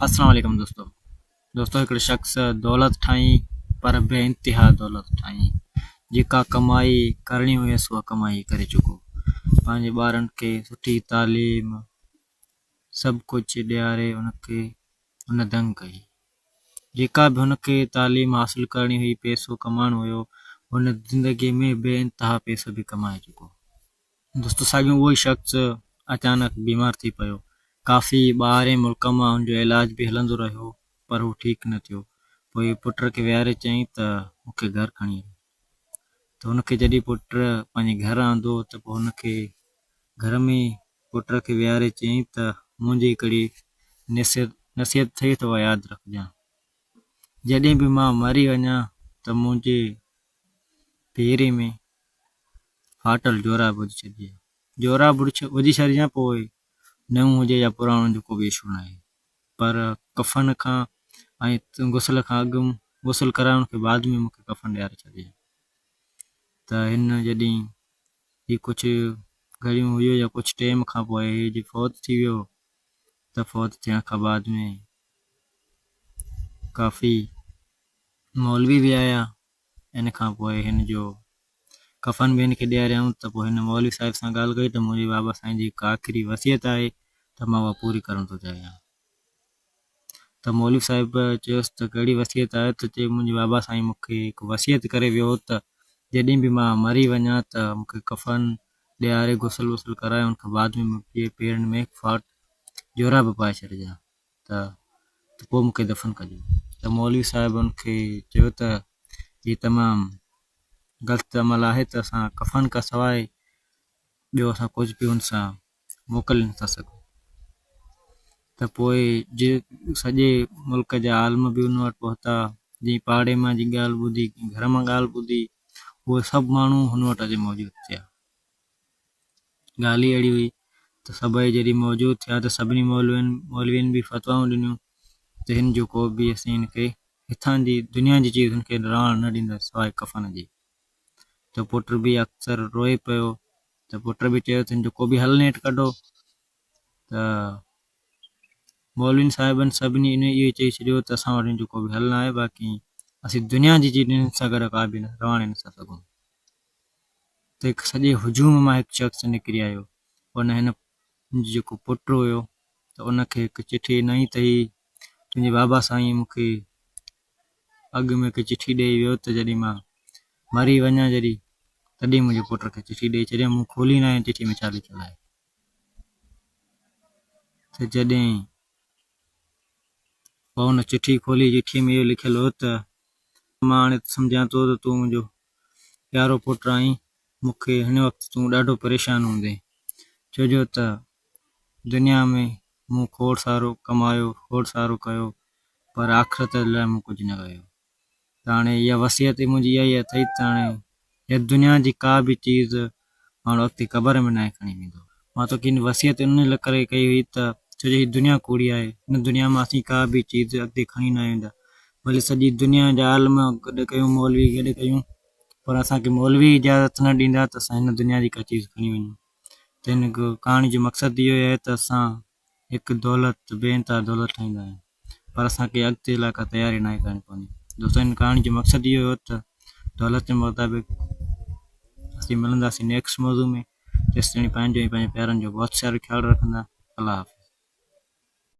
अस्सलाम वालेकुम दोस्तों हिकिड़ो शख़्स दौलत ठाही पर बेइंतिहा दौलत ठाही। जेका कमाई करणी हुयसि उहा कमाई करे चुको। पंहिंजे ॿारनि खे सुठी तालीम सभु कुझु ॾियारे उनखे हुन दंग कई। जेका बि हुनखे तालीम हासिलु करणी हुई, पैसो कमाइणो हुयो, हुन ज़िंदगीअ में बेइंतिहा पैसो बि कमाए चुको। दोस्तों साॻियो उहो ई शख़्स अचानक बीमार थी पियो। काफ़ी ॿाहिरि मुल्क मां हुनजो इलाज बि हलंदो रहियो पर हू ठीकु न थियो। पोइ पुट खे विहारे चयईं त मूंखे घरु खणी अच। त हुनखे जॾहिं पुट पंहिंजे घरु आंदो त पोइ हुनखे घर में पुट खे विहारे चयईं त मुंहिंजी हिकिड़ी नसीहत अथई त उहा यादि रखजांइ। जॾहिं बि मां मरी वञा त मुंहिंजे पेरे में फाटल जोराब विझी छॾिजे। जोराब विझी छॾिजांइ, पोइ नओं हुजे या पुराणो जो को बि इशू न आहे, पर कफ़न खां ऐं गुसल खां अॻु गुसल कराइण खे बाद में मूंखे कफ़न ॾियारे छॾिजे। त हिन जॾहिं हीउ कुझु घड़ियूं हुयूं या कुझु टाइम खां पोइ हीउ फौत थी वियो, त फौत थियण खां बाद में काफ़ी मौलवी बि आया। इन खां पोइ हिन जो कफ़न बि हिन खे ॾियारियऊं त पोइ हिन मौलवी साहिब सां ॻाल्हि कई त मुंहिंजे बाबा साईं जी हिकु आख़िरी वसियत आहे त मां उहा पूरी करणु थो चाहियां। त मौलवी साहिब चयोसि त कहिड़ी वसियत आहे? त चई मुंहिंजे बाबा साईं मूंखे हिकु वसियत करे वियो त जॾहिं बि मां मरी वञा त मूंखे कफ़न ॾियारे गुसल वुसल कराए उन खां बाद में मूंखे पेरनि में जोराब पाए छॾिजांइ त पोइ मूंखे दफ़न कजो। त मौलवी साहिब हुनखे चयो त हीउ तमामु ग़लति अमल आहे त असां कफ़न खां सवाइ ॿियो असां कुझु बि हुन सां मोकिले नथा सघूं। त पोइ सॼे मुल्क जा आलम बि हुन वटि पहुता। जीअं पाड़े मां जी ॻाल्हि ॿुधी, घर मां ॻाल्हि ॿुधी, उहे सभु माण्हू हुन वटि अॼु मौजूदु थिया। ॻाल्हि ई अहिड़ी हुई त सभई जॾहिं मौजूदु थिया त सभिनी मौलवियुनि बि फ़तवाऊं ॾिनियूं त हिन जो को बि असीं हिनखे हितां जी दुनिया जी चीज़ हुनखे रहण न ॾींदासीं सवाइ कफ़न जी। त पुट बि अक्सर रोए पियो त पुट बि चयो त हिन जो को बि हल नेट कढो। त मौलवियुनि साहिबनि सभिनी इहो चई छॾियो त असां वटि हिन जो को बि हल न आहे, बाक़ी असीं दुनिया जी चीज़ हिन सां गॾु का बि रहण नथा सघूं। त हिकु सॼे हुजूम मां हिकु शख़्स निकिरी आयो। उन हिन जेको पुट हुयो त उनखे हिकु चिठी ॾिनई त ही तुंहिंजे बाबा साईं मूंखे अॻु में हिकु चिठी ॾेई वियो त जॾहिं मां मरी वञा तॾहिं मुंहिंजे पुट खे चिठी ॾेई छॾियां। मूं खोली न आहे चिठी में छा लिखियलु आहे। त जॾहिं पोइ हुन चिठी खोली, चिठीअ में इहो लिखियलु हो त मां हाणे सम्झां थो त तूं मुंहिंजो प्यारो पुटु आहीं। मूंखे हिन वक़्तु तूं ॾाढो परेशान हूंदे, छो जो त दुनिया में मूं खोड़ सारो कमायो, खोड़ सारो कयो, पर आख़िरत लाइ मूं कुझु न कयो। त हाणे इहा वसियत मुंहिंजी इहा ई अथई त हाणे इहा दुनिया जी का बि चीज़ माण्हू अॻिते क़बर में न आहे खणी वेंदो। मां तोखे हिन वसियत इन लाइ करे कई हुई त छो जो हीअ दुनिया कूड़ी आहे। हिन दुनिया मां असीं का बि चीज़ अॻिते खणी न वेंदा। भले सॼी दुनिया जा आलम गॾु कयूं, मौलवी गॾु कयूं, पर असांखे मौलवी इजाज़त न ॾींदा त असां हिन दुनिया जी का चीज़ खणी वञूं। त हिन कहाणी जो मक़सदु इहो ई आहे त असां हिकु दौलत बेइंतिहा दौलत ठाहींदा आहियूं, पर असांखे अॻिते लाइ का तयारी न आहे करणी पवंदी। दोस्तों हिन कहाणी जो मक़सदु इहो हो त दौलत जे मुताबिक़ असीं मिलंदासीं नेक्स्ट मौज़ू में। तेसिताईं पंहिंजो ऐं पंहिंजे प्यारनि जो बहुत सारो ख़्यालु रखंदा। अल्लाह हाफ़िज़।